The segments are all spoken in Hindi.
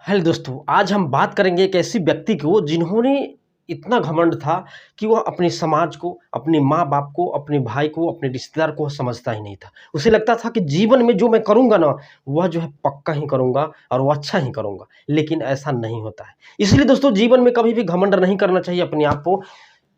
हेलो दोस्तों, आज हम बात करेंगे एक ऐसी व्यक्ति को जिन्होंने इतना घमंड था कि वह अपने समाज को, अपने माँ-बाप को, अपने भाई को, अपने रिश्तेदार को समझता ही नहीं था। उसे लगता था कि जीवन में जो मैं करूँगा ना, वह जो है पक्का ही करूँगा और वो अच्छा ही करूँगा, लेकिन ऐसा नहीं होता है। इसलिए दोस्तों जीवन में कभी भी घमंड नहीं करना चाहिए अपने आप को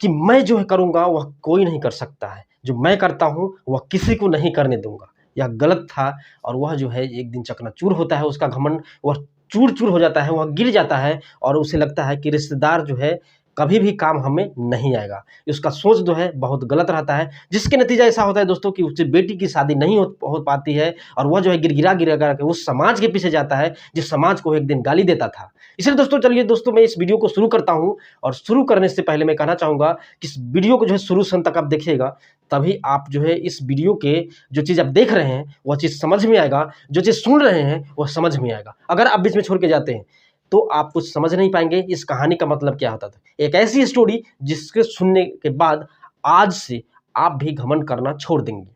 कि मैं जो है करूँगा वह कोई नहीं कर सकता है। जो मैं करता हूँ वह किसी को नहीं करने दूँगा। यह गलत था और वह जो है एक दिन चकनाचूर होता है उसका घमंड, वह चूर-चूर हो जाता है, वह गिर जाता है और उसे लगता है कि रिश्तेदार जो है कभी भी काम हमें नहीं आएगा। उसका सोच जो है बहुत गलत रहता है, जिसके नतीजा ऐसा होता है दोस्तों कि उसकी बेटी की शादी नहीं हो पाती है और वह जो है गिड़गिड़ा-गिड़ा के उस समाज के पीछे जाता है, जिस समाज को एक दिन गाली देता था। इसलिए दोस्तों चलिए दोस्तों मैं इस वीडियो को शुरू करता हूँ और शुरू करने से पहले मैं कहना चाहूँगा कि इस वीडियो को जो है शुरू से अंत तक आप देखिएगा, तभी आप जो है इस वीडियो के जो चीज़ आप देख रहे हैं, वह चीज़ समझ में आएगा, जो चीज़ सुन रहे हैं, वह समझ में आएगा। अगर आप बीच में छोड़ के जाते हैं, तो आप कुछ समझ नहीं पाएँगे, इस कहानी का मतलब क्या होता था। एक ऐसी स्टोरी जिसके सुनने के बाद आज से आप भी घमंड करना छोड़ देंगे।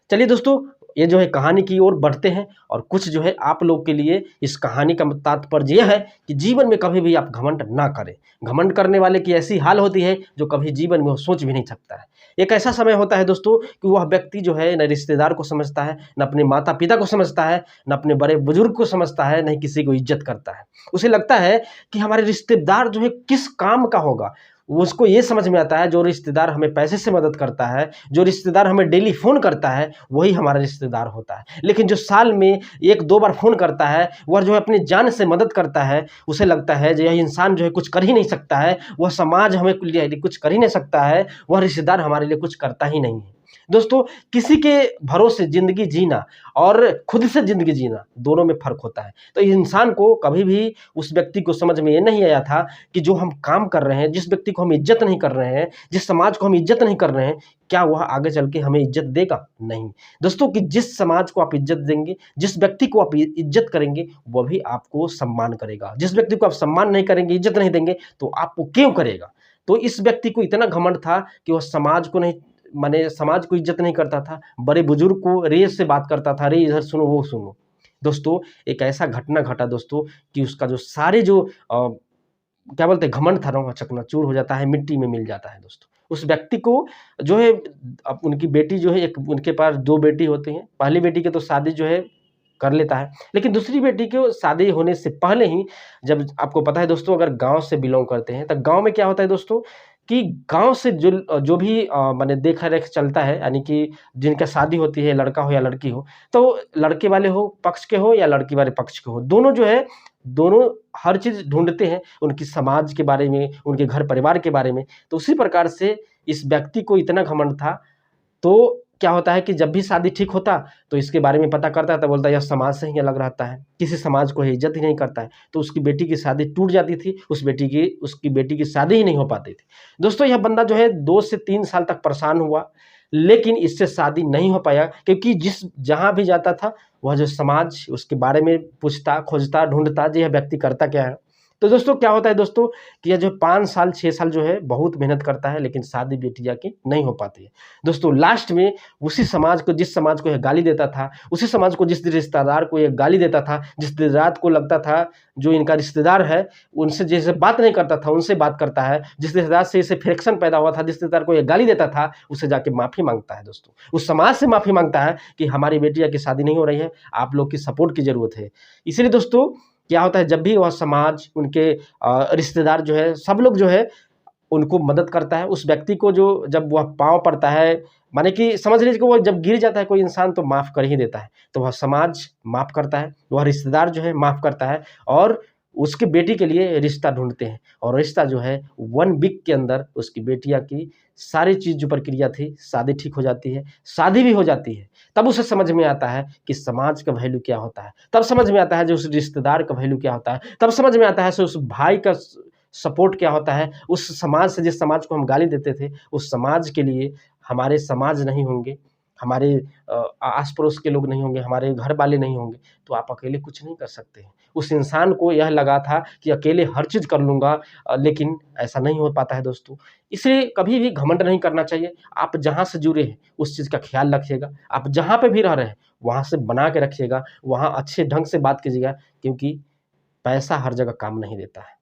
चलिए दोस्तों, ये जो है कहानी की ओर बढ़ते हैं और कुछ जो है आप लोग के लिए इस कहानी का तात्पर्य यह है कि जीवन में कभी भी आप घमंड ना करें। घमंड करने वाले की ऐसी हाल होती है जो कभी जीवन में वो सोच भी नहीं सकता है। एक ऐसा समय होता है दोस्तों कि वह व्यक्ति जो है न रिश्तेदार को समझता है, न अपने माता-पिता को समझता है, न अपने बड़े बुजुर्ग को समझता है, न ही किसी को इज़्ज़त करता है। उसे लगता है कि हमारे रिश्तेदार जो है किस काम का होगा। उसको ये समझ में आता है जो रिश्तेदार हमें पैसे से मदद करता है, जो रिश्तेदार हमें डेली फ़ोन करता है, वही हमारा रिश्तेदार होता है। लेकिन जो साल में 1-2 बार फ़ोन करता है, वह जो है अपनी जान से मदद करता है, उसे लगता है जो यह इंसान जो है कुछ कर ही नहीं सकता है, वह समाज हमें लिए कुछ कर ही नहीं सकता है, वह रिश्तेदार हमारे लिए कुछ करता ही नहीं है। दोस्तों, किसी के भरोसे ज़िंदगी जीना और खुद से ज़िंदगी जीना, दोनों में फ़र्क होता है। तो इंसान को कभी भी उस व्यक्ति को समझ में ये नहीं आया था कि जो हम काम कर रहे हैं, जिस व्यक्ति को हम इज़्ज़त नहीं कर रहे हैं, जिस समाज को हम इज़्ज़त नहीं कर रहे हैं, क्या वह आगे चल के हमें इज़्ज़त देगा? नहीं। दोस्तों कि जिस समाज को आप इज़्ज़त देंगे, जिस व्यक्ति को आप इज़्ज़त करेंगे, वह भी आपको सम्मान करेगा। जिस व्यक्ति को आप सम्मान नहीं करेंगे, इज़्ज़त नहीं देंगे, तो आपको क्यों करेगा? तो इस व्यक्ति को इतना घमंड था कि वह समाज को नहीं, माने समाज को इज़्ज़त नहीं करता था, बड़े बुजुर्ग को रेस से बात करता था, अरे इधर सुनो, वो सुनो। दोस्तों, एक ऐसा घटना घटा दोस्तों कि उसका जो सारे जो क्या बोलते हैं घमंड था ना, वह चकनाचूर हो जाता है, मिट्टी में मिल जाता है दोस्तों। उस व्यक्ति को जो है अब उनकी बेटी जो है, एक उनके पास 2 बेटी होती हैं। पहली बेटी की तो शादी जो है कर लेता है, लेकिन दूसरी बेटी को शादी होने से पहले ही, जब आपको पता है दोस्तों अगर गाँव से बिलॉन्ग करते हैं, तो गाँव में क्या होता है दोस्तों कि गाँव से जो भी माने देखा-रेख चलता है, यानी कि जिनका शादी होती है, लड़का हो या लड़की हो, तो लड़के वाले हो पक्ष के हो या लड़की वाले पक्ष के हो, दोनों जो है, दोनों हर चीज़ ढूँढते हैं, उनकी समाज के बारे में, उनके घर परिवार के बारे में। तो उसी प्रकार से इस व्यक्ति को इतना घमंड था, तो क्या होता है कि जब भी शादी ठीक होता, तो इसके बारे में पता करता है, तो बोलता है यह समाज से ही अलग रहता है, किसी समाज को ये इज़्ज़त ही नहीं करता है। तो उसकी बेटी की शादी टूट जाती थी, उसकी बेटी की शादी ही नहीं हो पाती थी। दोस्तों यह बंदा जो है 2 से 3 साल तक परेशान हुआ, लेकिन इससे शादी नहीं हो पाया क्योंकि जहाँ भी जाता था, वह जो समाज उसके बारे में पूछता, खोजता, ढूँढता, जी यह व्यक्ति करता क्या है? तो दोस्तों क्या होता है दोस्तों कि यह जो 5 साल, 6 साल जो है बहुत मेहनत करता है, लेकिन शादी बेटियाँ की नहीं हो पाती है। दोस्तों लास्ट में उसी समाज को, जिस समाज को यह गाली देता था, उसी समाज को, जिस रिश्तेदार को यह गाली देता था, जिस रिश्तेदार को लगता था जो इनका रिश्तेदार है, उनसे जैसे बात नहीं करता था, उनसे बात करता है, जिस रिश्तेदार से इसे फ्रिक्शन पैदा हुआ था, जिस रिश्तेदार को यह गाली देता था, उससे जाके माफ़ी माँगता है दोस्तों। उस समाज से माफ़ी माँगता है कि हमारी बेटियाँ की शादी नहीं हो रही है, आप लोग की सपोर्ट की ज़रूरत है। इसलिए दोस्तों क्या होता है, जब भी वह समाज, उनके रिश्तेदार जो है, सब लोग जो है उनको मदद करता है। उस व्यक्ति को जो जब वह पाँव पड़ता है, माने कि समझ लीजिए कि वो जब गिर जाता है कोई इंसान, तो माफ़ कर ही देता है। तो वह समाज माफ़ करता है, वह रिश्तेदार जो है माफ़ करता है और उसकी बेटी के लिए रिश्ता ढूँढते हैं और रिश्ता जो है 1 वीक के अंदर उसकी बेटियाँ की सारी चीज़ जो प्रक्रिया थी, शादी ठीक हो जाती है, शादी भी हो जाती है। तब उसे समझ में आता है कि समाज का वैल्यू क्या होता है। तब समझ में आता है जो उस रिश्तेदार का वैल्यू क्या होता है। तब समझ में आता है सो उस भाई का सपोर्ट क्या होता है। उस समाज से, जिस समाज को हम गाली देते थे, उस समाज के लिए हमारे समाज नहीं होंगे, हमारे आस-पड़ोस के लोग नहीं होंगे, हमारे घर वाले नहीं होंगे, तो आप अकेले कुछ नहीं कर सकते हैं। उस इंसान को यह लगा था कि अकेले हर चीज़ कर लूँगा, लेकिन ऐसा नहीं हो पाता है दोस्तों। इसलिए कभी भी घमंड नहीं करना चाहिए। आप जहाँ से जुड़े हैं, उस चीज़ का ख़्याल रखिएगा। आप जहाँ पे भी रह रहे हैं, वहाँ से बना के रखिएगा, वहाँ अच्छे ढंग से बात कीजिएगा, क्योंकि पैसा हर जगह काम नहीं देता है।